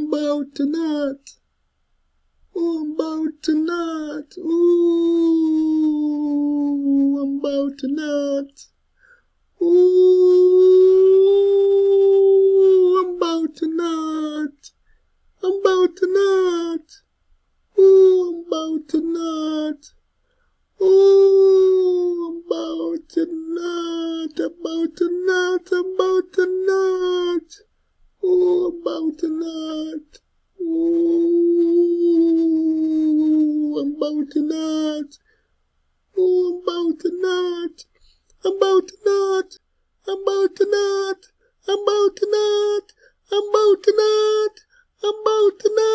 about to nut. Oh, I'm about to nut. Ooh, I'm about to nut. Ooh, I'm about to nut. I'm about to nut. Ooh, I'm about to nut. Ooh, I'm about to nut. About to nut. About to nut. Ooh, I'm about to nut. Ooh, I'm about to nut. Ooh, I'm about to nut. I'm about to nut. I'm about to nut. I'm about to nut. I'm about to nut. I'm about to nut.